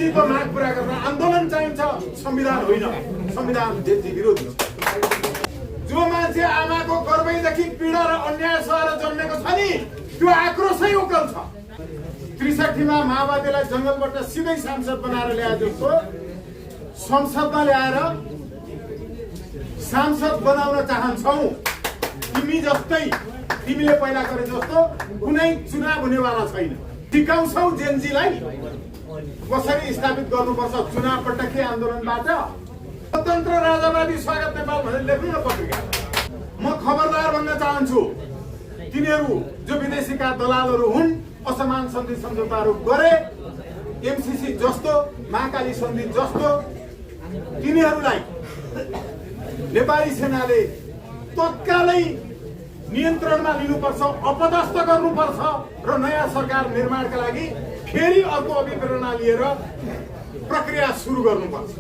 जेनजीको माग पूरा गर्न आन्दोलन चाहिन्छ, संविधान होइन। संविधान जेनजी विरोधी हो। जो मान्छे आमाको गर्भैदेखि पीडा र अन्याय सहेर जन्मेको छ नि, त्यो आक्रोशै उकल छ। ६३ मा माओवादीलाई जंगलबाट सिधै सांसद बनाएर ल्याए जस्तो संसदमा ल्याएर सांसद बनाउन चाहन्छौ। तिमी जस्तै, तिमीले पहिला गरे जस्तो कुनै चुनाव हुनेवाला छैन। टिकाउँछौ जेनजीलाई कसरी स्थापित गर्नुपर्छ चुनाव पटककै आन्दोलनबाट। स्वतन्त्र राजावादी स्वागत नेपाल भनेर लेख्नु न पत्रिका। म खबरदार भन्न चाहन्छु, तिनीहरू जो विदेशीका दलालहरू हुन्, असमान सन्धि सम्झौताहरू गरे, एमसीसी जस्तो, महाकाली सन्धि जस्तो, तिनीहरूलाई नेपाली सेनाले तत्कालै नियन्त्रणमा लिनुपर्छ, अपदस्थ गर्नुपर्छ र नयाँ सरकार निर्माणका लागि फेरि अर्को अभिप्रेरणा लिएर प्रक्रिया सुरु गर्नुपर्छ।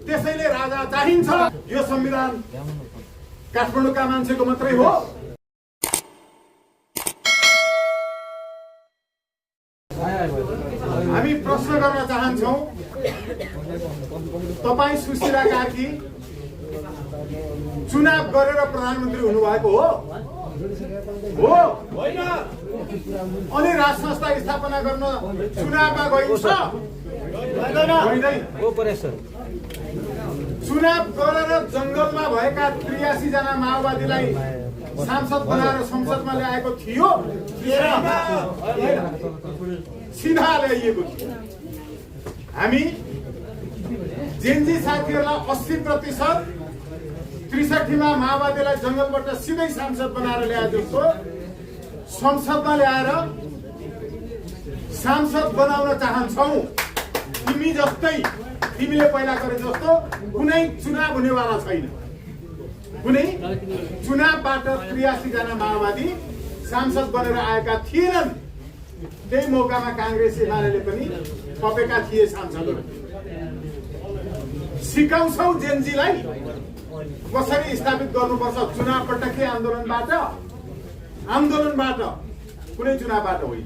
त्यसैले राजा चाहिन्छ। यो संविधान काठमाडौँका मान्छेको मात्रै हो। हामी प्रश्न गर्न चाहन्छौँ, तपाईँ सुशीला कार्की चुनाव गरेर प्रधानमन्त्री हुनुभएको हो? होइन। अनि राज संस्था स्थापना गर्न चुनावमा गइन्छ? चुनाव गरेर जंगलमा भएका ८३ जना माओवादीलाई सांसद बनाएर संसदमा ल्याएको थियो, सिधा ल्याइएको थियो। हामी जेनजी साथीहरूलाई 80% ६३ मा माओवादीलाई जंगलबाट सिधै सांसद बनाएर ल्याए जस्तो संसदमा ल्याएर सांसद बनाउन चाहन्छौ। तिमी जस्तै, तिमीले पहिला गरे जस्तो कुनै चुनाव हुनेवाला छैन। कुनै चुनावबाट ८३ जना माओवादी सांसद बनेर आएका थिएनन्। त्यही मौकामा कांग्रेस एमाले पनि थपेका थिए सांसदहरू। सिकाउँछौ जेनजीलाई कसरी स्थापित गर्नुपर्छ चुनाव पटककै आन्दोलनबाट। आन्दोलनबाट, कुनै चुनावबाट होइन।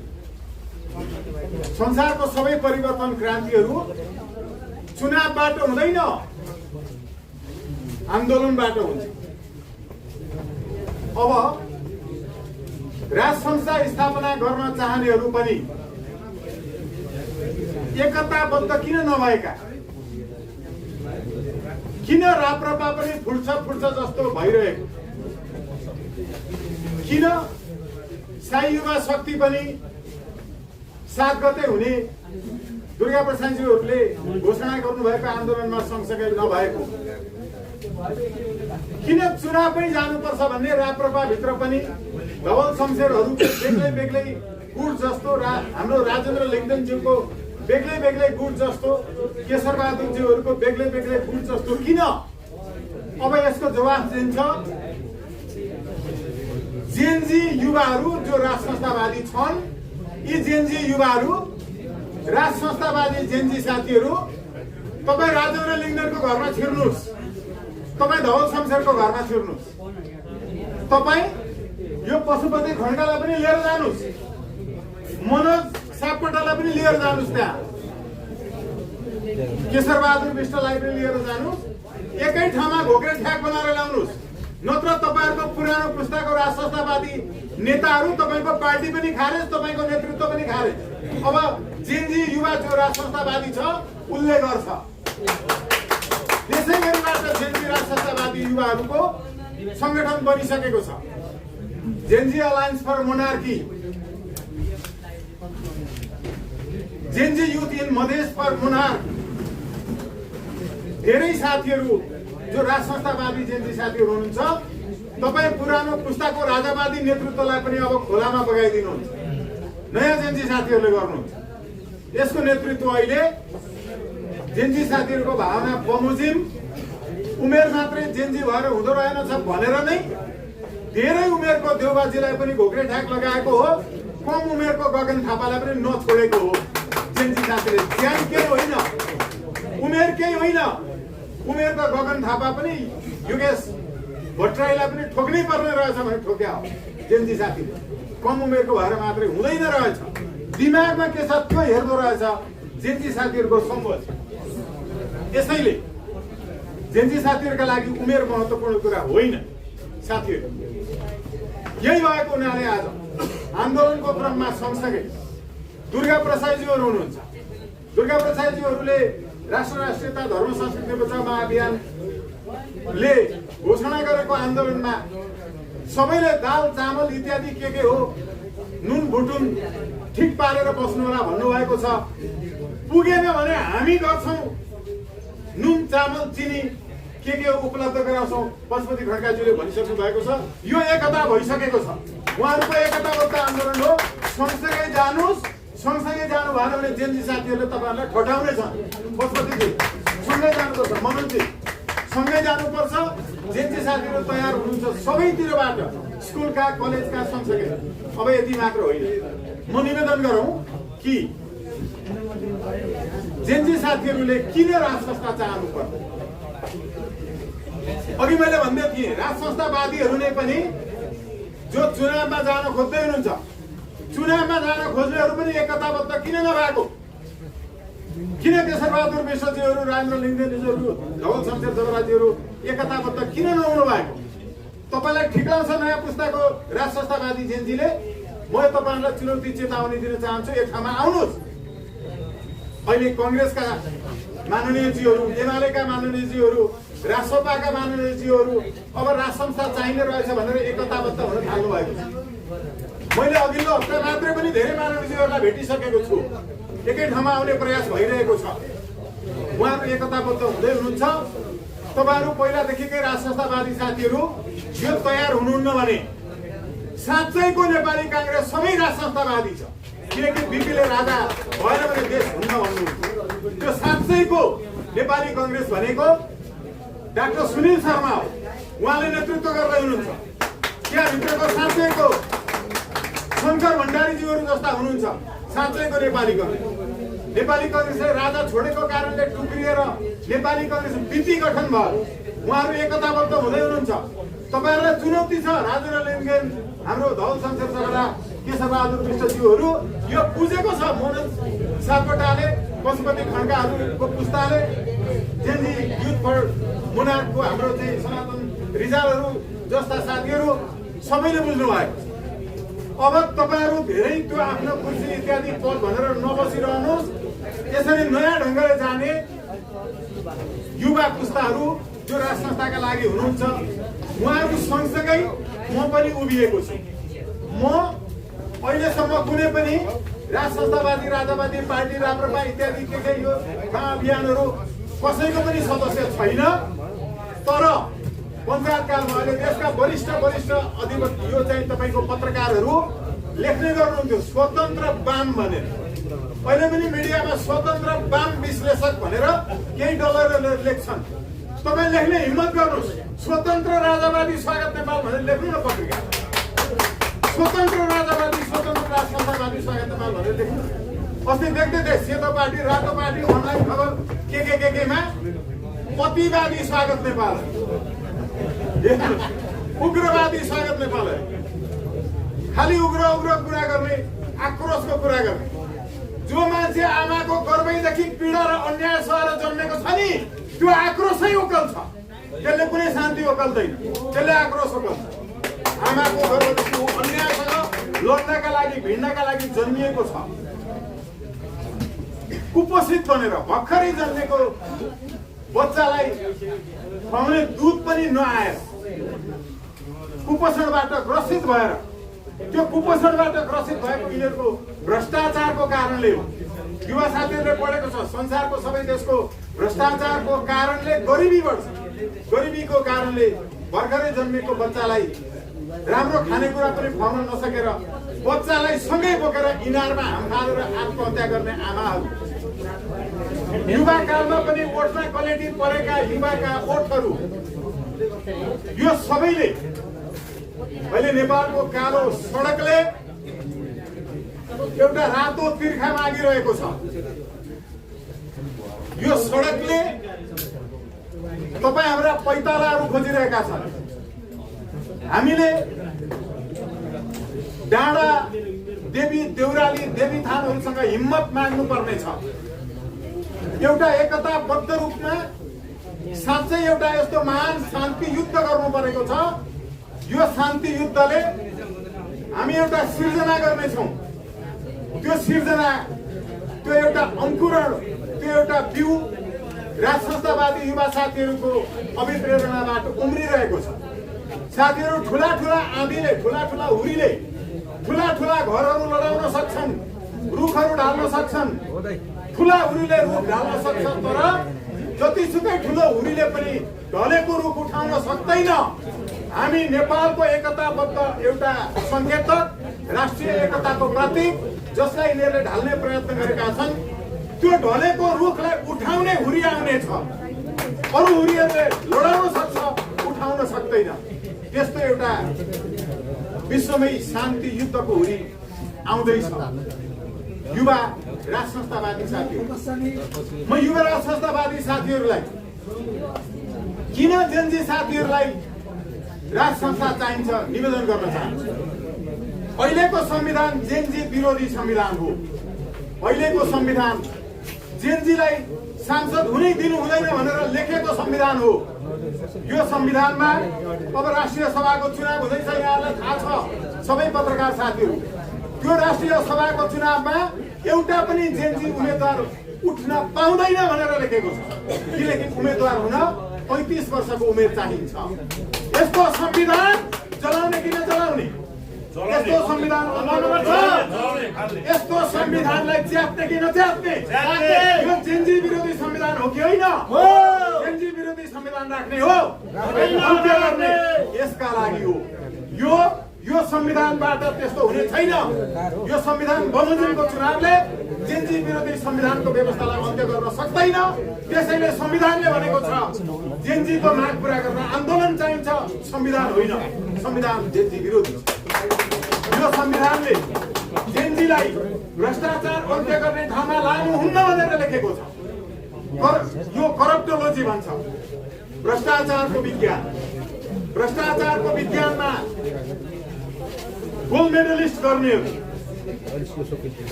संसारको सबै परिवर्तन क्रान्तिहरू चुनावबाट हुँदैन, आन्दोलनबाट हुन्छ। अब राज संस्था स्थापना गर्न चाहनेहरू पनि एकताबद्ध किन नभएका, किन राप्रपा पनि फुट्छ जस्तो भइरहेको, किन साई युवा शक्ति पनि 7 गते हुने दुर्गा प्रसादजीहरूले घोषणा गर्नुभएको आन्दोलनमा सँगसँगै नभएको, किन चुनावमै जानुपर्छ भन्ने राप्रपा भित्र पनि धवल शमशेरहरू बेग्लै बेग्लै गुट जस्तो, हाम्रो राजेन्द्र लिङ्गदेनज्यूको बेग्लै बेग्लै गुट जस्तो, केशर बहादुरज्यूहरूको बेग्लै बेग्लै गुट जस्तो किन? अब यसको जवाफ दिन्छ जेनजी युवाहरू जो राज संस्थावादी छन्। यी जेनजी युवाहरू, राज संस्थावादी जेनजी साथीहरू, तपाईँ राजेन्द्र लिङ्गदेनको घरमा छिर्नुहोस्, तपाईँ धवल शमशेरको घरमा छिर्नुहोस्, तपाईँ यो पशुपति खड्कालाई पनि लिएर जानुहोस्, मनोज सापकोटालाई पनि लिएर जानुहोस्, त्यहाँ केशर बहादुर विष्टलाई पनि लिएर जानुहोस्, एकै ठाउँमा घोक्रे ठ्याक बनाएर ल्याउनुहोस्। नत्र तपाईँहरूको पुरानो पुस्ताको राज संस्थावादी नेताहरू, तपाईँको पार्टी पनि खारेज, तपाईँको नेतृत्व पनि खारेज। अब जेनजी युवा जो राज संस्थावादी छ उसले गर्छ। त्यसै गरीबाट जेनजी राज संस्थावादी युवाहरूको संगठन बनिसकेको छ, gen Z alliance for monarchy, gen Z youth in Madhes for monarch. धेरै साथीहरू जो राज संस्थावादी जेनजी साथीहरू हुनुहुन्छ, तपाईँ पुरानो पुस्ताको राजावादी नेतृत्वलाई पनि अब खोलामा बगाइदिनुहुन्छ, नयाँ जेनजी साथीहरूले गर्नुहुन्छ। यसको नेतृत्व अहिले जेनजी साथीहरूको भावना बमोजिम उमेर मात्रै जेनजी भएर हुँदो रहेनछ भनेर नै धेरै उमेरको देउबाजीलाई पनि घोक्रे ठ्याक लगाएको हो, कम उमेरको गगन थापालाई पनि नछोडेको हो जेनजी साथीले। ज्यान केही होइन, उमेर केही होइन। उमेरको गगन थापा पनि योगेश भट्टराईलाई पनि ठोक्नै पर्ने रहेछ भने ठोक्या हो जेनजी साथीले। कम उमेरको भएर मात्रै हुँदैन रहेछ, दिमागमा के छ त्यो हेर्दो रहेछ जेन्जी साथीहरूको समूह छ। यसैले जेन्जी साथीहरूका लागि उमेर महत्त्वपूर्ण कुरा होइन साथीहरू। यही भएको हुनाले आज आन्दोलनको क्रममा सँगसँगै दुर्गा प्रसादजीहरू हुनुहुन्छ। दुर्गा प्रसादजीहरूले राष्ट्र राष्ट्रियता धर्म संस्कृति बचाउ महाअभियानले घोषणा गरेको आन्दोलनमा सबैले दाल चामल इत्यादि के हो नुन भुटुन ठिक पारेर बस्नु होला भन्नुभएको छ। पुगेन भने हामी गर्छौँ, नुन चामल चिनी के उपलब्ध गराउँछौँ पशुपति खड्काजीले भनिसक्नु भएको छ। यो एकता भइसकेको छ। उहाँहरूको एकताबद्ध आन्दोलन हो। सँगसँगै जानुहोस्। सँगसँगै जानु भएन भने जेन्जी साथीहरूले तपाईँहरूलाई ठटाउने छन्। पशुपतिजी सँगै जानुपर्छ, मनोजी सँगै जानुपर्छ। जेन्जी साथीहरू तयार हुनुहुन्छ सबैतिरबाट, स्कुलका कलेजका सँगसँगै। अब यति मात्र होइन, म निवेदन गरौँ कि जेन्जी साथीहरूले किन राज संस्था चाहनु पर्छ। अघि मैले भन्दै थिएँ राज संस्थावादीहरूले पनि जो चुनावमा जान खोज्दै हुनुहुन्छ, चुनावमा जान खोज्नेहरू पनि एकताबद्ध किन नभएको? किन केशरबहादुर विश्वजीहरू, राजेन्द्र लिङ्गदेनजीहरू, धवल शमशेर जबराजीहरू एकताबद्ध किन नहुनु भएको? तपाईँलाई ठिक लाग्छ नयाँ पुस्ताको राज संस्थावादी जेन्जीले? म तपाईँहरूलाई चुनौती चेतावनी दिन चाहन्छु, एक ठाउँमा आउनुहोस्। अहिले कङ्ग्रेसका माननीयजीहरू, एमालेका माननीयजीहरू, राष्ट्रपाका माननीयजीहरू अब राज संस्था चाहिने रहेछ भनेर एकताबद्ध हुन थाल्नु भएको छ। मैले अघिल्लो हप्ता मात्रै पनि धेरै माननीयजीहरूलाई भेटिसकेको छु। एकै ठाउँमा आउने प्रयास भइरहेको छ। उहाँहरू एकताबद्ध हुँदै हुनुहुन्छ। तपाईँहरू पहिलादेखिकै राज संस्थावादी साथीहरू यो तयार हुनुहुन्न भने साँच्चैको नेपाली काङ्ग्रेस सबै राज संस्थावादी छ। किनकि बिपीले राजा भएन भने देश हुन्न भन्नुहुन्छ। त्यो साँच्चैको नेपाली काङ्ग्रेस भनेको डाक्टर सुनिल शर्मा हो। उहाँले नेतृत्व गर्दै हुनुहुन्छ। त्यहाँभित्रको साँच्चैको शङ्कर भण्डारीजीहरू जस्ता हुनुहुन्छ। साँच्चैको नेपाली काङ्ग्रेस। नेपाली काङ्ग्रेसले राजा छोडेको कारणले टुक्रिएर नेपाली काङ्ग्रेस बिपी गठन भयो। उहाँहरू एकताबद्ध हुँदै हुनुहुन्छ। तपाईँहरूलाई चुनौती छ। राजेन्द्र लिङ्गदेन, हाम्रो धवल शमशेर जबरा, केशरबहादुर विश्वजीहरू यो बुझेको छ। मनोज सापकोटाले, पशुपति खड्काहरूको पुस्ताले, जेन्जी युथ फर मुनारको हाम्रो चाहिँ सनातन रिजालहरू जस्ता साथीहरू सबैले बुझ्नु भएको। अब तपाईँहरू धेरै त्यो आफ्नो कुर्सी इत्यादि पद भनेर नबसिरहनुहोस्। यसरी नयाँ ढङ्गले जाने युवा पुस्ताहरू जो राज संस्थाका लागि हुनुहुन्छ, उहाँहरू सँगसँगै म पनि उभिएको छु। म अहिलेसम्म कुनै पनि राज संस्थावादी, राजावादी पार्टी, राप्रपा इत्यादि के यो अभियानहरू कसैको पनि सदस्य छैन। तर पञ्चायत कालमा अहिले देशका वरिष्ठ अधिवक्ता, यो चाहिँ तपाईँको पत्रकारहरू लेख्ने गर्नुहुन्थ्यो स्वतन्त्र वाम भनेर। अहिले पनि मिडियामा स्वतन्त्र वाम विश्लेषक भनेर केही डलरले लेख्छन्। तपाईँ लेख्ने हिम्मत गर्नुहोस्। स्वतन्त्र राजावादी स्वागत नेपाल भनेर लेख्नु न पत्रिका। स्वतन्त्र राजावादी, स्वतन्त्र राज संस्थावादी स्वागत नेपाल भनेर लेख्नु। अस्ति देख्दै थिएँ सेतो पार्टी, रातो पार्टी, अनलाइन खबर केमा पतिवादी स्वागत नेपाल, उग्रवादी स्वागत नेपाल। खालि उग्र कुरा गर्ने, आक्रोशको कुरा गर्ने। जो मान्छे आमाको गर्भैदेखि पीडा र अन्याय सहेर जन्मेको छ नि, त्यो आक्रोशै ओकल छ। त्यसले कुनै शान्ति ओकल्दैन, त्यसले आक्रोश ओकल्छ। आमाको गर्भदेखि अन्यायसँग लड्नका लागि, भिड्नका लागि जन्मिएको छ। कुपोषित बनेर भर्खरै जन्मेको बच्चालाई खुवाउने दुध पनि नआएर कुपोषणबाट ग्रसित भएर, त्यो कुपोषणबाट ग्रसित भएको यिनीहरूको भ्रष्टाचारको कारणले हो। युवा साथीहरूले पढेको छ, संसारको सबै देशको भ्रष्टाचारको कारणले गरिबी बढ्छ। गरिबीको कारणले भर्खरै जन्मेको बच्चालाई राम्रो खानेकुरा पनि खुवाउन नसकेर बच्चालाई सँगै बोकेर इनारमा हामफालेर आत्महत्या गर्ने आमाहरू। युवा कालमा पनि ओठमा कलेटी परेका युवाका ओठहरू, यो सबैले अहिले नेपालको कालो सडकले एउटा रातो तिर्खा मागिरहेको छ। यो सडकले तपाईँ हाम्रा पैतालाहरू खोजिरहेका छन्। हामीले डाँडा देवी, देउराली, देवी थानहरूसँग हिम्मत माग्नु पर्नेछ। एउटा एकताबद्ध रूपमा साँच्चै एउटा यस्तो महान शान्ति युद्ध गर्नु परेको छ। यो शान्ति युद्धले हामी एउटा सिर्जना गर्नेछौँ। त्यो सिर्जना, त्यो एउटा अंकुरण, त्यो एउटा बिउ राज संस्थावादी युवा साथीहरूको अभिप्रेरणाबाट उम्रिरहेको छ। साथीहरू ठुला ठुला आँधीले, ठुला ठुला हुरीले ठुला ठुला घरहरू लडाउन सक्छन्, रुखहरू ढाल्न सक्छन्, ठुला हुरीले रुख ढाल्न सक्छ, तर जतिसुकै ठुलो हुरीले पनि ढलेको रुख उठाउन सक्दैन। हामी नेपालको एकताबद्ध एउटा संकेतक, राष्ट्रिय एकताको प्रतीक, जसलाई यिनीहरूले ढाल्ने प्रयत्न गरेका छन्, त्यो ढलेको रुखलाई उठाउने हुरी आउनेछ। अरू हुरीहरूले लडाउन सक्छ, उठाउन सक्दैन। त्यस्तो एउटा विश्वमै शान्ति युद्धको हुरी आउँदैछ। युवा राज संस्थावादी साथीहरू, म युवा राज संस्थावादी साथीहरूलाई, किन जेनजी साथीहरूलाई राज संस्था चाहिन्छ निवेदन गर्न चाहन्छु। अहिलेको संविधान जेनजी विरोधी संविधान हो। अहिलेको संविधान जेनजीलाई सांसद हुनै दिनु हुँदैन भनेर लेखेको संविधान हो। यो संविधानमा अब राष्ट्रिय सभाको चुनाव हुँदैछ, यहाँलाई थाहा छ सबै पत्रकार साथीहरू। त्यो राष्ट्रिय सभाको चुनावमा एउटा पनि जेनजी उम्मेदवार उठ्न पाउँदैन भनेर लेखेको छ। किनकि उम्मेदवार हुन 35 वर्षको उमेर चाहिन्छ। यस्तो संविधान चलाउने कि नचलाउने, यस्तो संविधान बनाउनुपर्छ। यस्तो संविधानलाई च्यात्ने कि नच्यात्ने, यो जेनजी विरोधी संविधान हो कि होइन? जेनजी विरोधी संविधान राख्ने हो, अन्त्य गर्ने यसका लागि हो। यो संविधानबाट त्यस्तो हुने छैन। यो संविधान बमोजिमको चुनावले जेनजी विरोधी संविधानको व्यवस्थालाई अन्त्य गर्न सक्दैन। त्यसैले संविधानले भनेको छ जेनजीको माग पूरा गर्न आन्दोलन चाहिन्छ, संविधान होइन। संविधान जेनजी विरोधी छ। यो संविधानले जेनजीलाई भ्रष्टाचार अन्त्य गर्ने ठाउँमा लानुहुन्न भनेर लेखेको छ। यो करप्टोलोजी भन्छ, भ्रष्टाचारको विज्ञान। भ्रष्टाचारको विज्ञानमा गोल्ड मेडलिस्ट गर्नेहरू,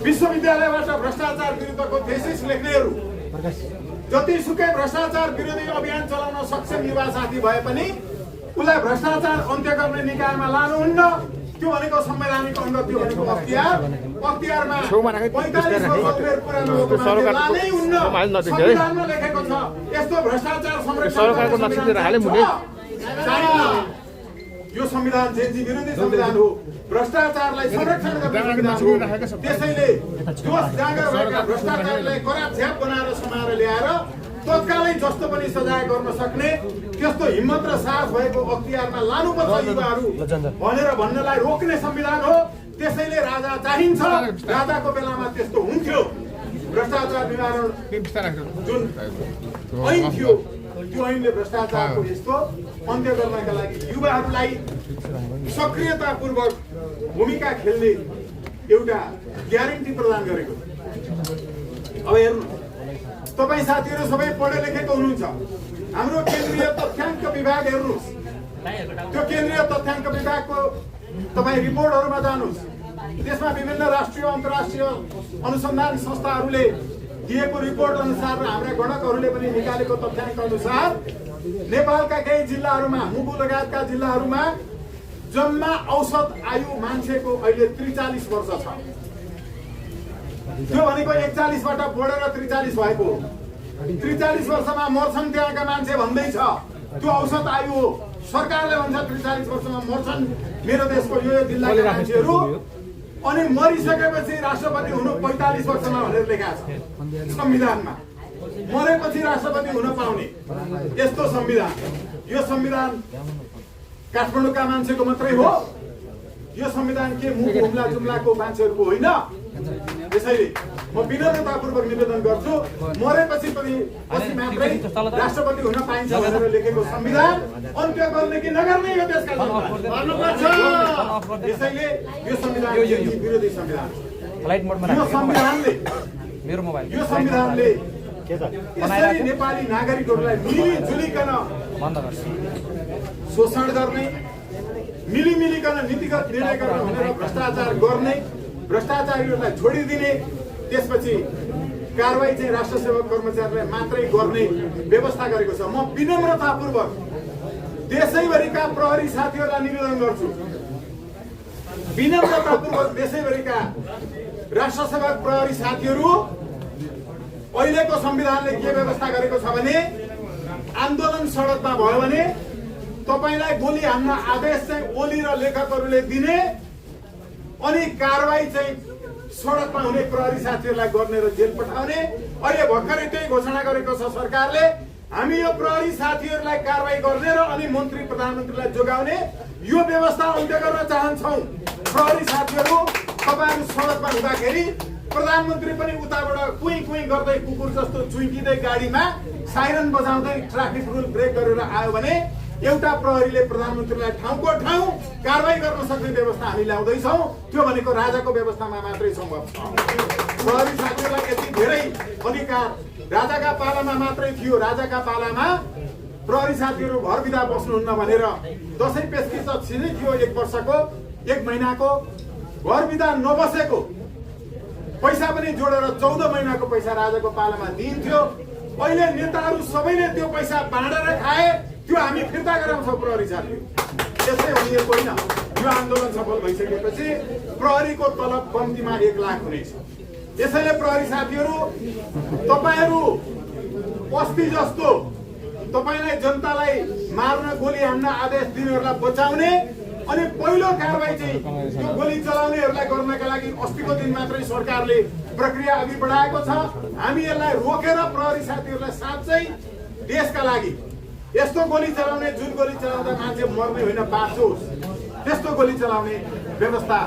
विश्वविद्यालयबाट भ्रष्टाचार विरुद्धको थेसिस लेख्नेहरू, जतिसुकै भ्रष्टाचार विरोधी अभियान चलाउन सक्षम युवा साथी भए पनि उसलाई भ्रष्टाचार अन्त्य गर्ने निकायमा लानुहुन्न। त्यो भनेको संवैधानिक अंग, त्यो भनेको अख्तियारमा 45 वर्ष उमेर पुरा नभएको लानै हुन्न। संविधानमा लेखेको छ यस्तो भ्रष्टाचार यो संविधान जेनजी विरोधी संविधान हो। भ्रष्टाचारलाई संरक्षण गर्ने संविधान हो। त्यसैले जोस जाँगर भएका भ्रष्टाचारलाई करापझ्याप बनाएर समाएर ल्याएर तत्कालै जस्तो पनि सजाय गर्न सक्ने त्यस्तो हिम्मत र साहस भएको अख्तियारमा लानुपर्छ युवाहरू भनेर भन्नलाई रोक्ने संविधान हो। त्यसैले राजा चाहिन्छ। राजाको बेलामा त्यस्तो हुन्थ्यो। भ्रष्टाचार निवारण जुन ऐन थियो, त्यो ऐनले भ्रष्टाचारको यस्तो अन्त्य गर्नका लागि युवाहरूलाई सक्रियतापूर्वक भूमिका खेल्ने एउटा ग्यारेन्टी प्रदान गरेको। अब हेर्नु, तपाईँ साथीहरू सबै पढे लेखेको हुनुहुन्छ। हाम्रो केन्द्रीय तथ्याङ्क विभाग हेर्नुहोस्। त्यो केन्द्रीय तथ्याङ्क विभागको तपाईँ रिपोर्टहरूमा जानुहोस्। त्यसमा विभिन्न राष्ट्रिय अन्तर्राष्ट्रिय अनुसन्धान संस्थाहरूले दिएको रिपोर्ट अनुसार र हाम्रा गणकहरूले पनि निकालेको तथ्याङ्क अनुसार नेपालका केही जिल्लाहरूमा, मुगु लगायतका जिल्लाहरूमा जम्मा औसत आयु मान्छेको अहिले 43 वर्ष छ। त्यो भनेको 41बाट बढेर 43 भएको हो। 43 वर्षमा मर्छन् त्यहाँका मान्छे भन्दैछ। त्यो औसत आयु हो। सरकारले भन्छ 43 वर्षमा मर्छन् मेरो देशको यो जिल्लाका मान्छेहरू। अनि मरिसकेपछि राष्ट्रपति हुनु 45 वर्षमा भनेर लेखाएको छ संविधानमा। मरेपछि राष्ट्रपति हुन पाउने यस्तो संविधान। यो संविधान काठमाडौँका मान्छेको मात्रै हो। यो संविधान के मुगु हुम्ला जुम्लाको मान्छेहरूको होइन। त्यसैले म विनम्रतापूर्वक निवेदन गर्छु, मरेपछि पनि पछि मात्रै राष्ट्रपति हुन पाइन्छ भनेर लेखेको संविधान अन्त्य गर्ने कि नगर्ने यो देशका गर्नुपर्छ। त्यसैले यो संविधान विरोधी संविधान। यो संविधानले यसरी नेपाली नागरिकहरूलाई मिलिजुलिकन शोषण गर्ने, मिलिमिलिकन नीतिगत निर्णय गर्न भनेर भ्रष्टाचार गर्ने, भ्रष्टाचारीहरूलाई छोडिदिने, त्यसपछि कारबाही चाहिँ राष्ट्र सेवक कर्मचारीलाई मात्रै गर्ने व्यवस्था गरेको छ। म विनम्रतापूर्वक देशैभरिका प्रहरी साथीहरूलाई निवेदन गर्छु, विनम्रतापूर्वक देशैभरिका राष्ट्र सेवक प्रहरी साथीहरू, अहिलेको संविधानले के व्यवस्था गरेको छ भने आन्दोलन सडकमा भयो भने तपाईलाई गोली हान्न आदेश चाहिँ ओली र लेखकहरूले दिने, अनि कारबाही चाहिँ सडकमा हुने प्रहरी साथीहरूलाई गर्ने र जेल पठाउने। अहिले भर्खरै त्यही घोषणा गरेको छ सरकारले, हामी यो प्रहरी साथीहरूलाई कारबाही गर्ने र अनि मन्त्री प्रधानमन्त्रीलाई जोगाउने यो व्यवस्था अन्त्य गर्न चाहन्छौँ। प्रहरी साथीहरू, तपाईहरु सडकमा हुँदाखेरि प्रधानमन्त्री पनि उताबाट कुई कुई गर्दै कुकुर जस्तो चुइकिँदै गाडीमा साइरन बजाउँदै ट्राफिक रुल ब्रेक गरेर आयो भने एउटा प्रहरीले प्रधानमन्त्रीलाई ठाउँको ठाउँ कारबाही गर्न सक्ने व्यवस्था हामी ल्याउँदैछौँ। त्यो भनेको राजाको व्यवस्थामा मात्रै सम्भव छ। प्रहरी साथीहरूलाई यति धेरै अधिकार राजाका पालामा मात्रै थियो। राजाका पालामा प्रहरी साथीहरू घर बिदा बस्नुहुन्न भनेर दसैँ पेस्की त छिनै थियो, 1 वर्षको 1 महिनाको घर बिदा नबसेको पैसा पनि जोडेर 14 महिनाको पैसा राजाको पालामा दिइन्थ्यो। अहिले नेताहरू सबैले त्यो पैसा बाँडेर खाए, त्यो हामी फिर्ता गराउँछौँ प्रहरी साथी। त्यसै भनिएको होइन, यो आन्दोलन सफल भइसकेपछि प्रहरीको तलब कम्तीमा 1 लाख हुनेछ। यसैले प्रहरी साथीहरू, तपाईहरू अस्ति जस्तो तपाईलाई जनतालाई मार्न गोली हान्न आदेश दिनेहरूलाई बचाउने अनि पहिलो कारबाही चाहिँ त्यो गोली चलाउनेहरूलाई गर्नका लागि अस्तिको दिन मात्रै सरकारले प्रक्रिया अघि बढाएको छ। हामी यसलाई रोकेर प्रहरी साथीहरूलाई साँच्चै देशका लागि यस्तो गोली चलाउने, जुन गोली चलाउँदा मान्छे मर्ने होइन बाँचोस्, त्यस्तो गोली चलाउने व्यवस्था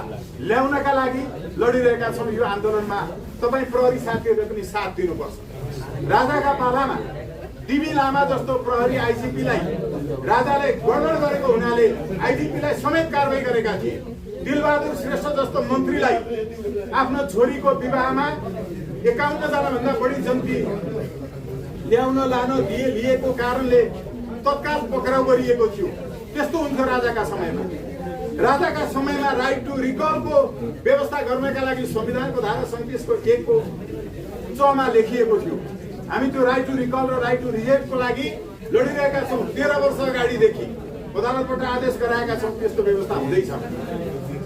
ल्याउनका लागि लडिरहेका छौँ। यो आन्दोलनमा तपाईँ प्रहरी साथीहरूले पनि साथ दिनुपर्छ। राजाका पालामा टिभी लामा जस्तो प्रहरी आइजिपीलाई राजाले गडबड गरेको हुनाले आइजिपीलाई समेत कारबाही गरेका थिए। दिलबहादुर श्रेष्ठ जस्तो मन्त्रीलाई आफ्नो छोरीको विवाहमा 51 जना भन्दा बढी जन्ती ल्याउन लान लिएको कारणले तत्काल पक्राउ गरिएको थियो। त्यस्तो हुन्थ्यो राजाका समयमा। राजाका समयमा राइट टु रिकलको व्यवस्था गर्नका लागि संविधानको धारा 37 को 1 को 6 मा लेखिएको थियो। हामी त्यो राइट टु रिकल र राइट टु रिजेक्टको लागि लडिरहेका छौँ। 13 वर्ष अगाडिदेखि अदालतबाट आदेश गराएका छौँ, त्यस्तो व्यवस्था हुँदैछ।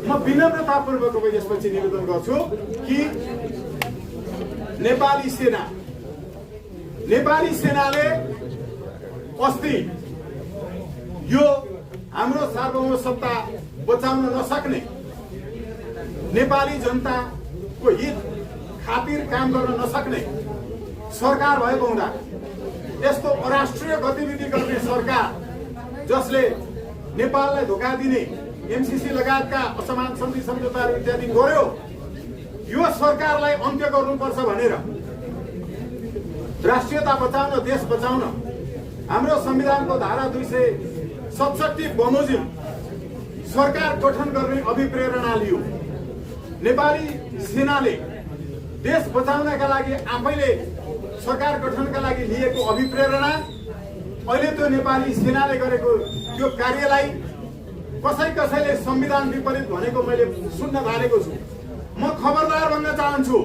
म विनम्रतापूर्वक अब यसपछि निवेदन गर्छु कि नेपाली सेनाले अस्ति यो हाम्रो सार्वभौम सत्ता बचाउन नसक्ने, नेपाली जनताको हित खातिर काम गर्न नसक्ने सरकार भएको हुँदा, यस्तो अराष्ट्रिय गतिविधि गर्ने सरकार जसले नेपाललाई धोका दिने एमसीसी लगायतका असमान सन्धि सम्झौताहरू इत्यादि गर्यो, यो सरकारलाई अन्त्य गर्नुपर्छ भनेर राष्ट्रियता बचाउन, देश बचाउन हाम्रो संविधानको धारा 267 बमोजिम सरकार गठन गर्ने अभिप्रेरणा लियो। नेपाली सेनाले देश बचाउनका लागि आफैले सरकार गठनका लागि लिएको अभिप्रेरणा, अहिले त्यो नेपाली सेनाले गरेको त्यो कार्यलाई कसैले संविधान विपरीत भनेको मैले सुन्न थालेको छु। म खबरदार भन्न चाहन्छु,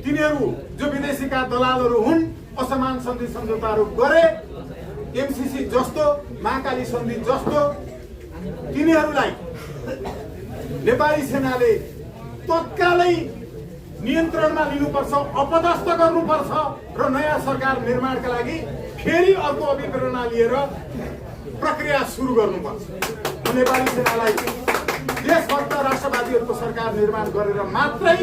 तिनीहरू जो विदेशीका दलालहरू हुन्, असमान सन्धि सम्झौताहरू गरे, एमसीसी जस्तो, महाकाली सन्धि जस्तो, तिनीहरूलाई नेपाली सेनाले तत्कालै नियन्त्रणमा लिनुपर्छ, अपदस्थ गर्नुपर्छ र नयाँ सरकार निर्माणका लागि फेरि अर्को अभिप्रेरणा लिएर प्रक्रिया सुरु गर्नुपर्छ। नेपाली सेनालाई देशभरका राष्ट्रवादीहरूको सरकार निर्माण गरेर मात्रै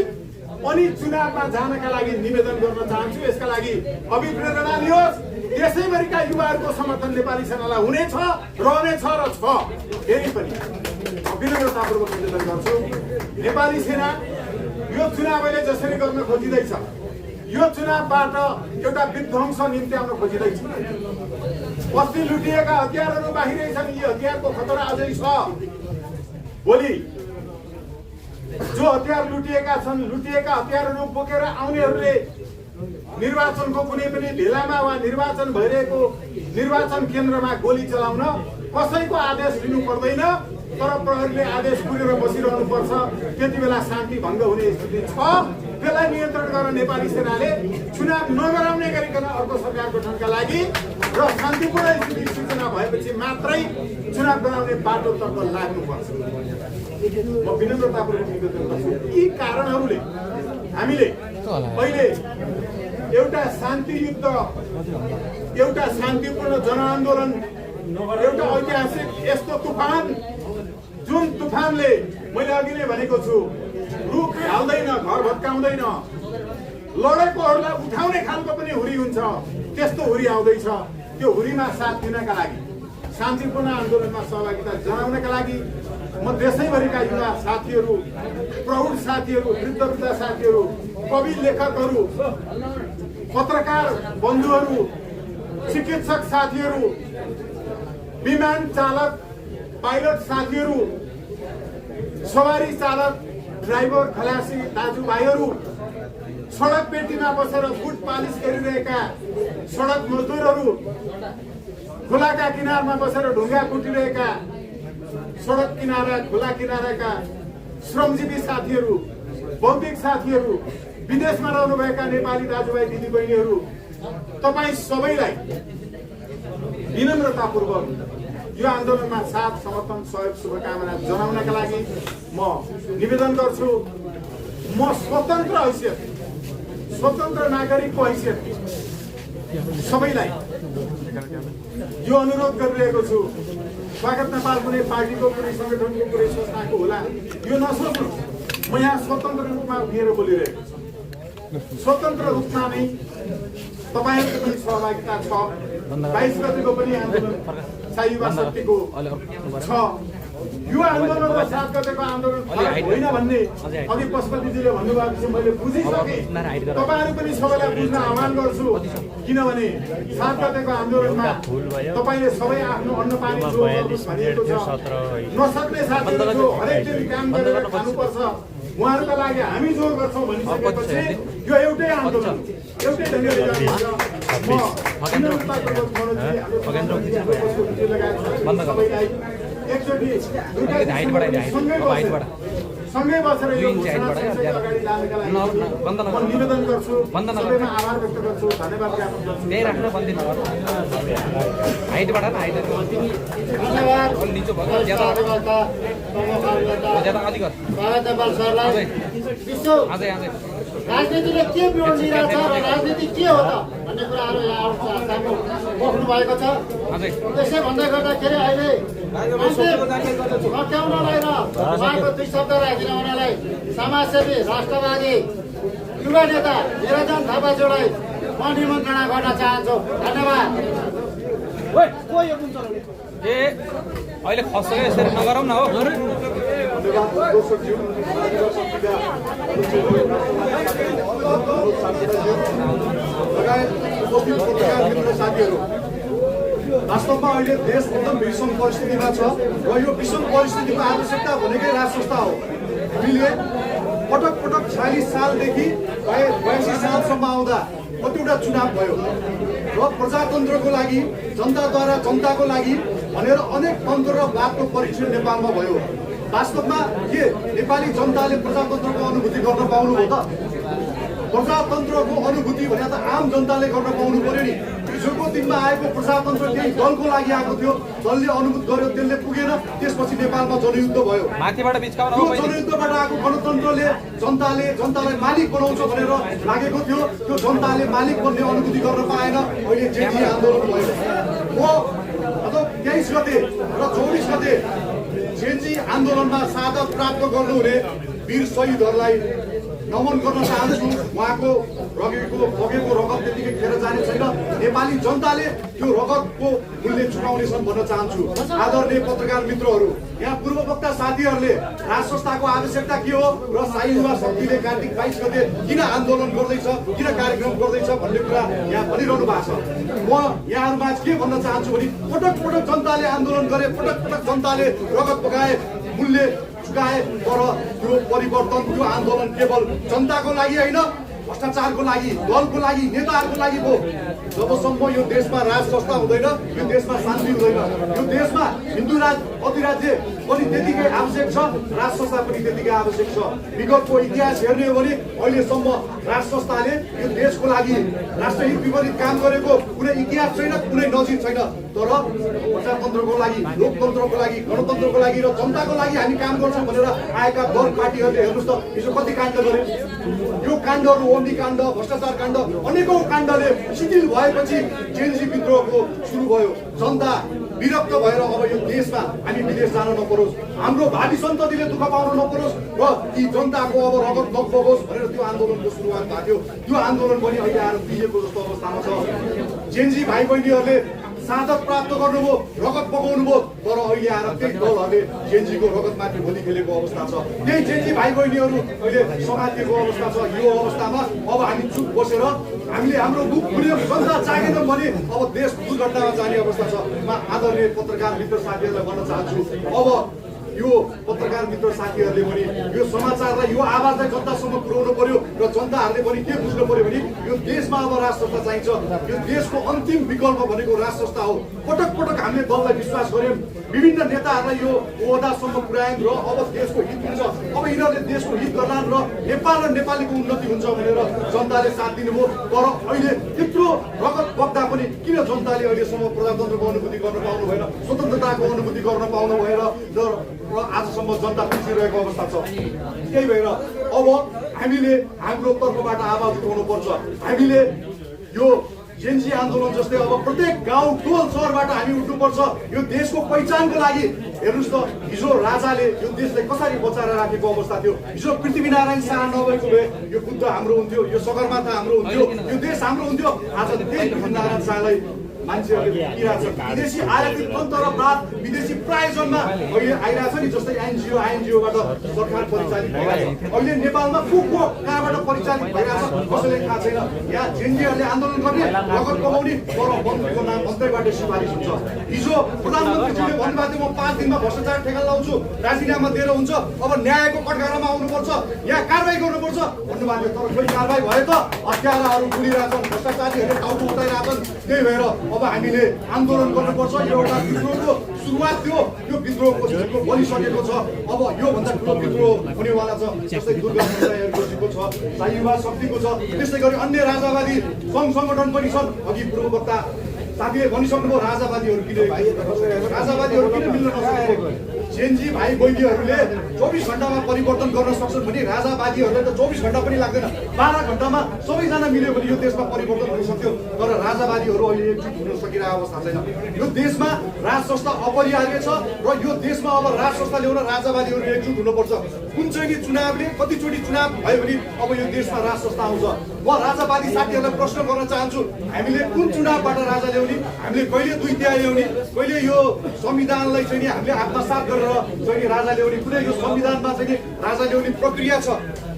अनि चुनावमा जानका लागि निवेदन गर्न चाहन्छु। यसका लागि अभिप्रेरणा लियोस्। देशैभरिका युवाहरूको समर्थन नेपाली सेनालाई हुनेछ, रहनेछ र छ। फेरि पनि विनम्रतापूर्वक निवेदन गर्छु, नेपाली सेना यो चुनाव अहिले जसरी गर्न खोजिँदैछ, यो चुनावबाट एउटा विध्वंस निम्त्याउन खोजिँदैछ। अस्ति लुटिएका हतियारहरू बाहिरै छन्, यी हतियारको खतरा अझै छ। भोलि जो हतियार लुटिएका छन्, लुटिएका हतियारहरू बोकेर आउनेहरूले निर्वाचनको कुनै पनि ढिलामा वा निर्वाचन भइरहेको निर्वाचन केन्द्रमा गोली चलाउन कसैको आदेश लिनु पर्दैन, तर प्रहरीले आदेश पुगेर बसिरहनु पर्छ। त्यति बेला शान्ति भङ्ग हुने स्थिति छ। त्यसलाई नियन्त्रण गर्न नेपाली सेनाले चुनाव नगराउने गरिकन अर्को सरकार गठनका लागि र शान्तिपूर्ण स्थिति सिर्जना भएपछि मात्रै चुनाव गराउने बाटोतर्फ लाग्नुपर्छ। म विनम्रतापूर्वक निवेदन गर्छु, यी कारणहरूले हामीले अहिले एउटा शान्ति युद्ध, एउटा शान्तिपूर्ण जनआन्दोलन, एउटा ऐतिहासिक यस्तो तुफान जुन तुफानले मैले अघि नै भनेको छु रुख हाल्दैन, घर भत्काउँदैन, लडेकोहरूलाई उठाउने खालको पनि हुरी हुन्छ, त्यस्तो हुरी आउँदैछ। त्यो हुरीमा साथ दिनका लागि, शान्तिपूर्ण आन्दोलनमा सहभागिता जनाउनका लागि म देशैभरिका युवा साथीहरू, प्रौढ साथीहरू, वृद्ध साथीहरू, कवि लेखकहरू, पत्रकार बन्धुहरू, चिकित्सक साथीहरू, विमान चालक पाइलट साथीहरू, सवारी चालक ड्राइभर खलासी दाजुभाइहरू, सडक पेटीमा बसेर फुट पालिस गरिरहेका सडक मजदुरहरू, खोलाका किनारमा बसेर ढुङ्गा कुटिरहेका सडक किनारा खोला किनाराका श्रमजीवी साथीहरू, बौद्धिक साथीहरू, विदेशमा रहनुभएका नेपाली दाजुभाइ दिदीबहिनीहरू, तपाईँ सबैलाई विनम्रतापूर्वक यो आन्दोलनमा साथ समर्थन सहयोग शुभकामना जनाउनका लागि म निवेदन गर्छु। म स्वतन्त्र हैसियत, स्वतन्त्र नागरिकको हैसियत सबैलाई यो अनुरोध गरिरहेको छु। स्वागत नेपाल कुनै पार्टीको, कुनै संगठनको, कुनै संस्थाको होला यो नसोच्नु। म यहाँ स्वतन्त्र रूपमा उभिएर बोलिरहेको छु। स्वतन्त्र रूपमा नै तपाईँहरूको पनि सहभागिता छ। 22 गतिको पनि आन्दोलन युवा शक्तिको छ। यो आन्दोलन र 7 गतेको आन्दोलन होइन भन्ने अघि पशुपतिजीले भन्नुभएको मैले बुझिसकेँ। तपाईँहरू पनि सबैलाई बुझ्न आह्वान गर्छु, किनभने 7 गतेको आन्दोलनमा तपाईँले सबै आफ्नो अन्नपानी जोगाउनुहोस् भनिएको छ। नसक्ने साथीहरू जो हरेक दिन काम गरेर खानुपर्छ उहाँहरूका लागि हामी जोड गर्छौँ भनिसकेपछि यो एउटै आन्दोलन, एउटै ढङ्गले जान्छ। एकचोटि सँगै बसेर यो अगाडि लानेका लागि म निवेदन गर्छु, सबैमा आभार व्यक्त गर्छु, धन्यवाद ज्ञापन गर्छु। राजनीतिले के बिउजिरहेको छ र राजनीति के हो त भन्ने कुराहरू यहाँहरू सामु पोख्नु भएको छ। त्यसै भन्दै गर्दाखेरि अहिले हटाउनलाई र उहाँको 2 शब्द राखिन उनीहरूलाई समाजसेवी, राष्ट्रवादी, युवा नेता निरञ्जन थापाज्यूलाई म निमन्त्रणा गर्न चाहन्छु। धन्यवाद। अहिले खसेर यसरी नगरौँ न हो। साथीहरू, वास्तवमा अहिले देश एकदम विषम परिस्थितिमा छ र यो विषम परिस्थितिको आवश्यकता भनेकै राज संस्था हो। हामीले पटक पटक 40 सालदेखि 82 सालसम्म आउँदा कतिवटा चुनाव भयो र प्रजातन्त्रको लागि, जनताद्वारा जनताको लागि भनेर अनेक तन्त्र र बादको परीक्षण नेपालमा भयो। वास्तवमा के नेपाली जनताले प्रजातन्त्रको अनुभूति गर्न पाउनु हो त? प्रजातन्त्रको अनुभूति भने त आम जनताले गर्न पाउनु पर्यो नि। हिजोको दिनमा आएको प्रजातन्त्र केही दलको लागि आएको थियो, दलले अनुभूत गर्यो, त्यसले पुगेन, त्यसपछि नेपालमा जनयुद्ध भयो। यो जनयुद्धबाट आएको गणतन्त्रले जनतालाई मालिक बनाउँछ भनेर लागेको थियो, त्यो जनताले मालिक बन्ने अनुभूति गर्न पाएन। अहिले जेजी आन्दोलन भयो। म 23 गते र 24 गते जेजी आन्दोलनमा शहादत प्राप्त गर्नुहुने वीर शहीदहरूलाई नमन गर्न चाहन्छु। उहाँको बगेको रगत त्यतिकै खेर जाने छैन। नेपाली जनताले त्यो रगतको मूल्य चुकाउनेछन् भन्न चाहन्छु। आदरणीय पत्रकार मित्रहरू, यहाँ पूर्व वक्ता साथीहरूले राज संस्थाको आवश्यकता के हो र शाही युवा शक्तिले कार्तिक 22 गते किन आन्दोलन गर्दैछ, किन कार्यक्रम गर्दैछ भन्ने कुरा यहाँ भनिरहनु भएको छ। म यहाँहरूमा के भन्न चाहन्छु भने पटक पटक जनताले आन्दोलन गरे, पटक पटक जनताले रगत बगाए, मूल्य चुकाए, तर त्यो परिवर्तन, त्यो आन्दोलन केवल जनताको लागि होइन, भ्रष्टाचारको लागि, दलको लागि, नेताहरूको लागि भयो। जबसम्म यो देशमा राज संस्था हुँदैन, यो देशमा शान्ति हुँदैन। यो देशमा हिन्दू राज अधिराज्य पनि त्यतिकै आवश्यक छ, राज संस्था पनि त्यतिकै आवश्यक छ। विगतको इतिहास हेर्ने हो भने अहिलेसम्म राज संस्थाले यो देशको लागि राष्ट्रहित विपरीत काम गरेको कुनै इतिहास छैन, कुनै नजिर छैन। तर प्रजातन्त्रको लागि, लोकतन्त्रको लागि, गणतन्त्रको लागि र जनताको लागि हामी काम गर्छौँ भनेर आएका दल पार्टीहरूले हेर्नुहोस् त हिजो कति काण्ड गरे। यो काण्डहरू, ओम्नी काण्ड, भ्रष्टाचार काण्ड, अनेकौं काण्डले शिथिल भएपछि जेएनजी विद्रोहको सुरु भयो। जनता विरक्त भएर अब यो देशमा हामी विदेश जान नपरोस्, हाम्रो भावी सन्ततिले दुःख पाउन नपरोस् र ती जनताको अब रगत नबगोस् भनेर त्यो आन्दोलनको सुरुवात भएको थियो। त्यो आन्दोलन पनि अहिले आएर बिजेको जस्तो अवस्थामा छ। जेएनजी भाइ बहिनीहरूले साधक प्राप्त गर्नुभयो, रगत बगाउनु भयो, तर अहिले आएर त्यही दलहरूले जेएनजीको रगतमाथि होली खेलेको अवस्था छ। त्यही जेएनजी भाइ बहिनीहरू अहिले समातिएको अवस्था छ। यो अवस्थामा अब हामी चुप बसेर हामीले हाम्रो मुख खुल्यो, जनता जागेनौँ भने अब देश दुर्घटनामा जाने अवस्था छ। म आदरणीय पत्रकार मित्र साथीहरूलाई भन्न चाहन्छु, अब यो पत्रकार मित्र साथीहरूले पनि यो समाचारलाई, यो आवाजलाई जनतासम्म पुर्याउनु पर्यो र जनताहरूले पनि के बुझ्नु पर्यो भने यो देशमा अब राज संस्था चाहिन्छ। यो देशको अन्तिम विकल्प भनेको राज संस्था हो। पटक पटक हामीले दललाई विश्वास गर्यौँ, विभिन्न नेताहरूलाई यो ओहदासम्म पुर्यायौँ र अब देशको हित हुन्छ, अब यिनीहरूले देशको हित गर्लान् र नेपाल र नेपालीको उन्नति हुन्छ भनेर जनताले साथ दिनुभयो। तर अहिले त्यत्रो रगत बग्दा पनि किन जनताले अहिलेसम्म प्रजातन्त्रको अनुभूति गर्न पाउनु भएन, स्वतन्त्रताको अनुभूति गर्न पाउनु भएन र आजसम्म जनता पिछिरहेको अवस्था छ। त्यही भएर अब हामीले हाम्रो तर्फबाट आवाज उठाउनु पर्छ। हामीले यो जेएनजी आन्दोलन जस्तै अब प्रत्येक गाउँ टोल सहरबाट हामी उठ्नुपर्छ। यो देशको पहिचानको लागि हेर्नुहोस् त, हिजो राजाले यो देशलाई कसरी बचाएर राखेको अवस्था थियो। हिजो पृथ्वीनारायण शाह नभएको भए यो बुद्ध हाम्रो हुन्थ्यो, यो सगरमाथा हाम्रो हुन्थ्यो, यो देश हाम्रो हुन्थ्यो। आज त्यही पृथ्वीनारायण शाहलाई मान्छेहरूले किराछ। विदेशी आयातित तन्त्रवाद, विदेशी प्रायोजनमा अहिले आइरहेछ नि, जस्तै आइएनजिओबाट सरकार परिचालित भइरहेछ। अहिले नेपालमा को कहाँबाट परिचालित भइरहेछ कसैले थाहा छैन। यहाँ जेएनजीहरूले आन्दोलन गर्ने, रगत कमाउने, तर मन्त्रीको नाम मन्त्रीबाट सिफारिस हुन्छ। हिजो प्रधानमन्त्रीजीले भन्नुभएको थियो, म 5 दिनमा भ्रष्टाचार ठेगान लाउँछु, राजीनामा दिएर हुन्छ, अब न्यायको कठघरामा आउनुपर्छ, यहाँ कारवाही गर्नुपर्छ भन्नुभएको थियो। तर कोही कारवाही भयो त? हत्याराहरू बुलिरहेछन्, भ्रष्टाचारीहरूले टाउको उठाइरहेछन्। त्यही भएर अब हामीले आन्दोलन गर्नुपर्छ। यो एउटा विद्रोहको सुरुवात थियो, यो विद्रोहको झिल्को बलिसकेको छ। अब योभन्दा ठुलो विद्रोह हुनेवाला छ, जस्तै दुर्गा पूजाहरूको छ, साई युवा शक्तिको छ, त्यस्तै गरी अन्य राजावादी सङ्घ सङ्गठन पनि छन्। अघि पूर्ववक्ता साथीले भनिसक्नुभयो राजावादीहरू किन मिल्न नसकेको। जेएनजी भाइ बहिनीहरूले 24 घण्टामा परिवर्तन गर्न सक्छन् भने राजावादीहरूले त 24 घण्टा पनि लाग्दैन, 12 घण्टामा सबैजना मिल्यो भने यो देशमा परिवर्तन हुन सक्थ्यो। तर राजावादीहरू अहिले एकजुट हुन सकिरहेको अवस्था छैन। यो देशमा राज संस्था अपरिहार्य छ र यो देशमा अब राज संस्था ल्याउन राजावादीहरू एकजुट हुनुपर्छ। कुन चाहिँ चुनावले कतिचोटि चुनाव भयो भने अब यो देशमा राज संस्था आउँछ। म राजावादी साथीहरूलाई प्रश्न गर्न चाहन्छु, हामीले कुन चुनावबाट राजा ल्याउने, हामीले कहिले 2 तिहाई ल्याउने, कहिले यो संविधानलाई चाहिँ हामीले आत्मसात गरेर चाहिँ राजा ल्याउने, कुनै यो संविधानमा चाहिँ राजा ल्याउने प्रक्रिया छ।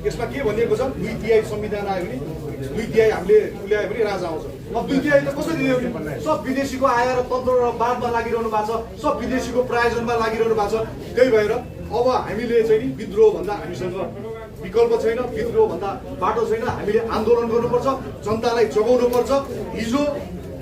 यसमा के भनिएको छ, 2 तिहाई संविधान आयो भने 2 तिहाई हामीले ल्यायो भने राजा आउँछ। अब 2 तिहाई त कसरी ल्याउने? सब विदेशीको आएर तन्त्र र बादमा लागिरहनु भएको छ, सब विदेशीको प्रायोजनमा लागिरहनु भएको छ। त्यही भएर अब हामीले चाहिँ विद्रोह भन्दा हामीसँग विकल्प छैन, विद्रोह भन्दा बाटो छैन। हामीले आन्दोलन गर्नुपर्छ, जनतालाई जगाउनु पर्छ। हिजो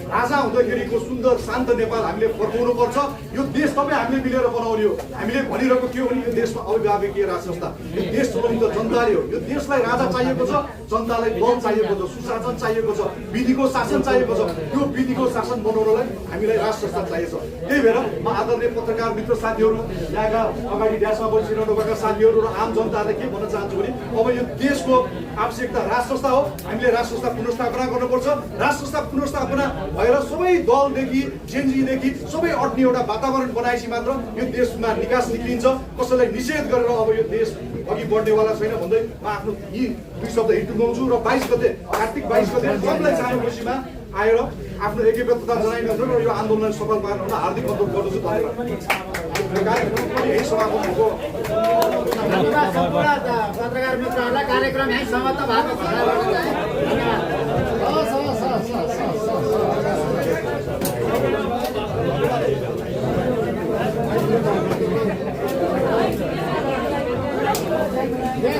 राजा हुँदाखेरिको सुन्दर शान्त नेपाल हामीले फर्काउनु पर्छ। यो देश तपाईँ हामीले मिलेर बनाउने हो। हामीले भनिरहेको के हो भने यो देशमा अभिभावकीय राज संस्था, यो देश चलाउने त जनताले हो। यो देशलाई राजा चाहिएको छ, जनतालाई बल चाहिएको छ, सुशासन चाहिएको छ, विधिको शासन चाहिएको छ। त्यो विधिको शासन बनाउनलाई हामीलाई राज संस्था चाहिएको छ। त्यही भएर म आदरणीय पत्रकार मित्र साथीहरू, यहाँका अगाडि ड्यासमा बसिरहनु भएका साथीहरू र आम जनतालाई के भन्न चाहन्छु भने अब यो देशको आवश्यकता राज संस्था हो। हामीले राज संस्था पुनर्स्थापना गर्नुपर्छ। राज संस्था पुनर्स्थापना भएर सबै दलदेखि जेएनजीदेखि सबै अट्ने एउटा वातावरण बनाएपछि मात्र यो देशमा निकास निक्लिन्छ। कसैलाई निषेध गरेर अब यो देश अघि बढ्नेवाला छैन भन्दै म आफ्नो यी 2 शब्द हिँड्नुगाउँछु र 22 गते कार्तिक 22 गते सबलाई चाँडो खुसीमा आएर आफ्नो एकबद्धता जनाइदिनु र यो आन्दोलनलाई सफल पार्न हार्दिक अनुरोध गर्दछु। धन्यवाद। यही सभाको पत्रकार मित्रहरूलाई कार्यक्रम यहीँ समाप्त भएको छ।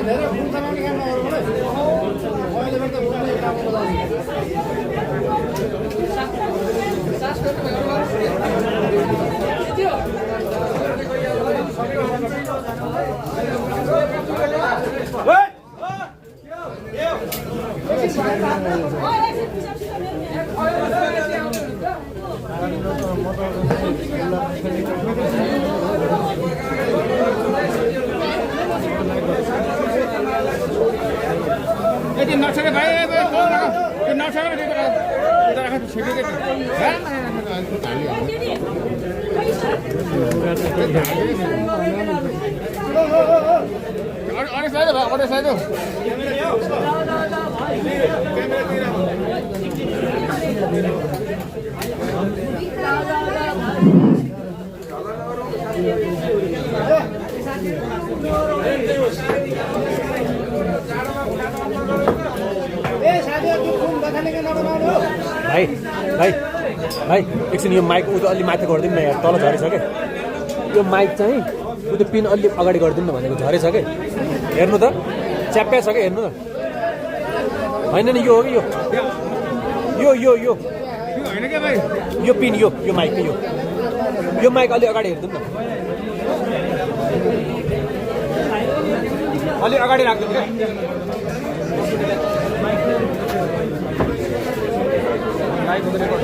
धेरै फुल बनाउने काम नगरौँ है। अहिले त भाइ भाइ भाइ एकछिन यो माइक उ त अलि माथि गरिदिउँ न यार तल झरेछ क्या यो माइक चाहिँ उ त्यो पिन अलि अगाडि गरिदिउँ न भनेको झरेछ क्या हेर्नु त च्याप्पै छ क्या हेर्नु त होइन नि यो हो कि यो यो यो यो पिन यो माइक यो माइक अलि अगाडि हेरिदिउँ न अलि अगाडि राखिदिउँ क्या माइक